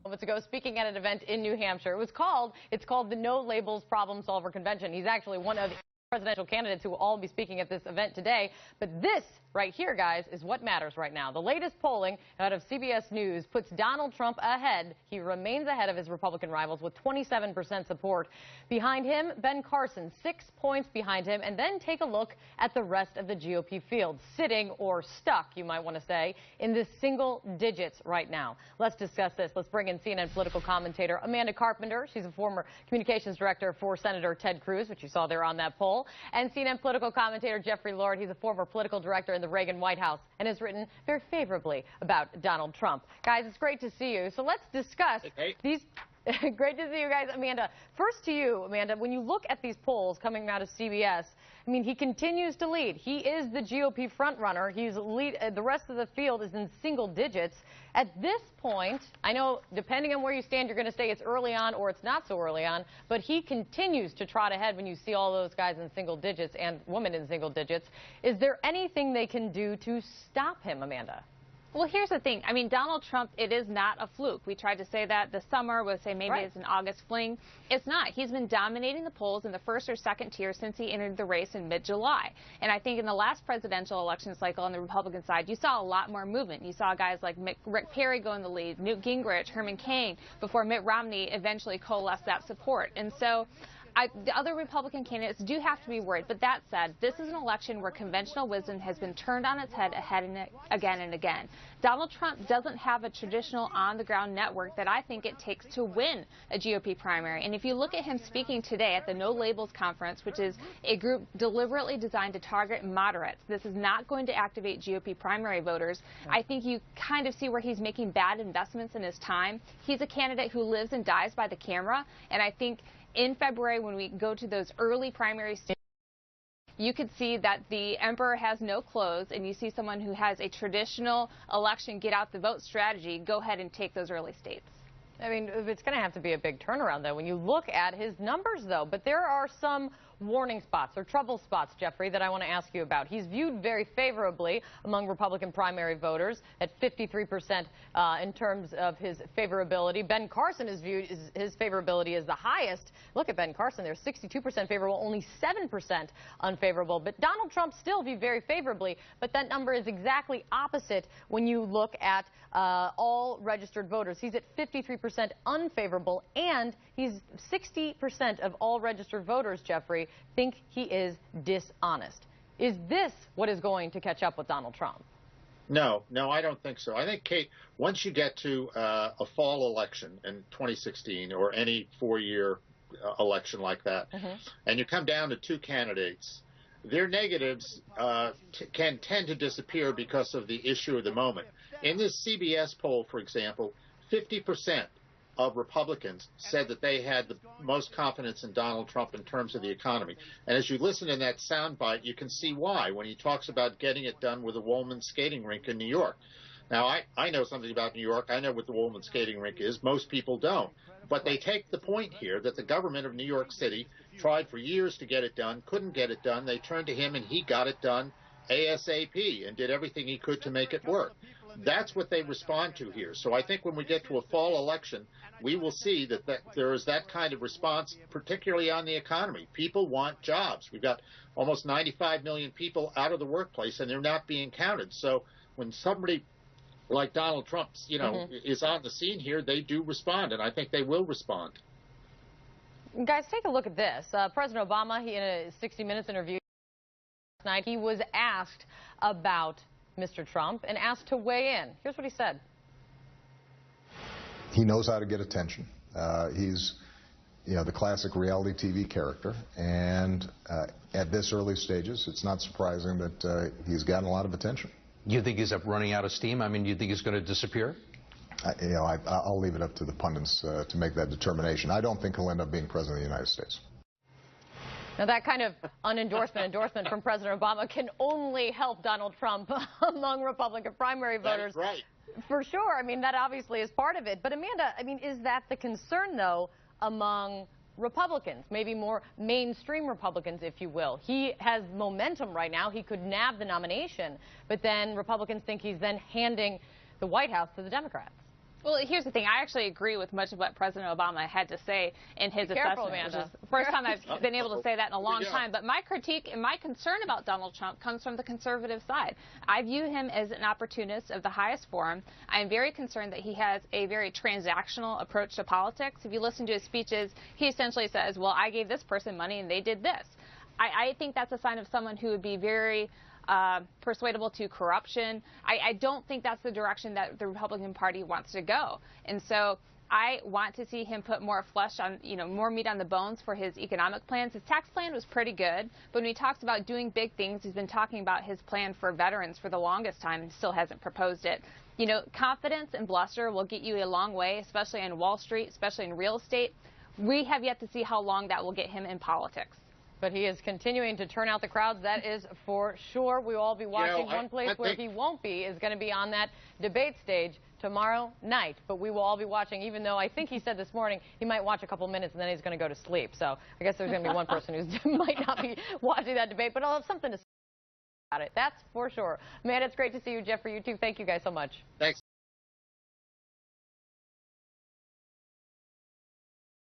Moments ago, speaking at an event in New Hampshire. It's called the No Labels Problem Solver Convention. He's actually one of the presidential candidates who will all be speaking at this event today. But this right here, guys, is what matters right now. The latest polling out of CBS News puts Donald Trump ahead. He remains ahead of his Republican rivals with 27% support. Behind him, Ben Carson, 6 points behind him. And then take a look at the rest of the GOP field, sitting or stuck, you might want to say, in the single digits right now. Let's discuss this. Let's bring in CNN political commentator Amanda Carpenter. She's a former communications director for Senator Ted Cruz, which you saw there on that poll. And CNN political commentator Jeffrey Lord. He's a former political director in the Reagan White House and has written very favorably about Donald Trump. Guys, it's great to see you. So let's discuss these. Great to see you guys. Amanda, first to you, Amanda, when you look at these polls coming out of CBS, I mean, he continues to lead. He is the GOP frontrunner. The rest of the field is in single digits. At this point, I know depending on where you stand, you're going to say it's early on or it's not so early on, but he continues to trot ahead when you see all those guys in single digits and women in single digits. Is there anything they can do to stop him, Amanda? Well, here's the thing. I mean, Donald Trump, it is not a fluke. We tried to say that this summer. We'll say maybe it's an August fling. It's not. He's been dominating the polls in the first or second tier since he entered the race in mid-July. And I think in the last presidential election cycle on the Republican side, you saw a lot more movement. You saw guys like Rick Perry go in the lead, Newt Gingrich, Herman Cain, before Mitt Romney eventually coalesced that support. And so the other Republican candidates do have to be worried. But that said, this is an election where conventional wisdom has been turned on its head again and again. Donald Trump doesn't have a traditional on-the-ground network that I think it takes to win a GOP primary. And if you look at him speaking today at the No Labels Conference, which is a group deliberately designed to target moderates, this is not going to activate GOP primary voters. I think you kind of see where he's making bad investments in his time. He's a candidate who lives and dies by the camera, and I think in February, when we go to those early primary states, you could see that the emperor has no clothes, and you see someone who has a traditional election get out the vote strategy go ahead and take those early states. I mean, it's going to have to be a big turnaround, though, when you look at his numbers, though. But there are some warning spots or trouble spots, Jeffrey, that I want to ask you about. He's viewed very favorably among Republican primary voters at 53% in terms of his favorability. Ben Carson is viewed his favorability as the highest. Look at Ben Carson. They're 62% favorable, only 7% unfavorable. But Donald Trump still viewed very favorably. But that number is exactly opposite when you look at all registered voters. He's at 53% unfavorable, and he's 60% of all registered voters, Jeffrey, think he is dishonest. Is this what is going to catch up with Donald Trump? No, I don't think so. I think, Kate, once you get to a fall election in 2016 or any four-year election like that, and you come down to two candidates, their negatives can tend to disappear because of the issue of the moment. In this CBS poll, for example, 50% of Republicans said that they had the most confidence in Donald Trump in terms of the economy. And as you listen in that soundbite, you can see why when he talks about getting it done with a Woolman skating rink in New York. Now, I know something about New York. I know what the Woolman skating rink is. Most people don't. But they take the point here that the government of New York City tried for years to get it done, couldn't get it done. They turned to him, and he got it done ASAP and did everything he could to make it work. That's what they respond to here. So I think when we get to a fall election, we will see that there is that kind of response, particularly on the economy. People want jobs. We've got almost 95 million people out of the workplace, and they're not being counted. So when somebody like Donald Trump, is on the scene here, they do respond, and I think they will respond. Guys, take a look at this. President Obama, in a 60 Minutes interview last night, he was asked about Mr. Trump and asked to weigh in. Here's what he said. He knows how to get attention. He's, the classic reality TV character, and at this early stages, it's not surprising that he's gotten a lot of attention. You think he's running out of steam? I mean, do you think he's going to disappear? I'll leave it up to the pundits to make that determination. I don't think he'll end up being president of the United States. Now, that kind of endorsement from President Obama can only help Donald Trump among Republican primary voters. That's right. For sure. I mean, that obviously is part of it. But, Amanda, I mean, is that the concern, though, among Republicans, maybe more mainstream Republicans, if you will? He has momentum right now. He could nab the nomination. But then Republicans think he's then handing the White House to the Democrats. Well, here's the thing. I actually agree with much of what President Obama had to say in his assessment, which is the first time I've been able to say that in a long time. But my critique and my concern about Donald Trump comes from the conservative side. I view him as an opportunist of the highest form. I'm very concerned that he has a very transactional approach to politics. If you listen to his speeches, he essentially says, well, I gave this person money and they did this. I think that's a sign of someone who would be very persuadable to corruption. I don't think that's the direction that the Republican Party wants to go. And so I want to see him put more flesh on, more meat on the bones for his economic plans. His tax plan was pretty good, but when he talks about doing big things, he's been talking about his plan for veterans for the longest time and still hasn't proposed it. Confidence and bluster will get you a long way, especially on Wall Street, especially in real estate. We have yet to see how long that will get him in politics. But he is continuing to turn out the crowds, that is for sure. We will all be watching. One place where he won't be is going to be on that debate stage tomorrow night. But we will all be watching, even though I think he said this morning he might watch a couple minutes and then he's going to go to sleep. So I guess there's going to be one person who might not be watching that debate, but I'll have something to say about it. That's for sure. Man, it's great to see you, Jeff, for you too. Thank you guys so much. Thanks.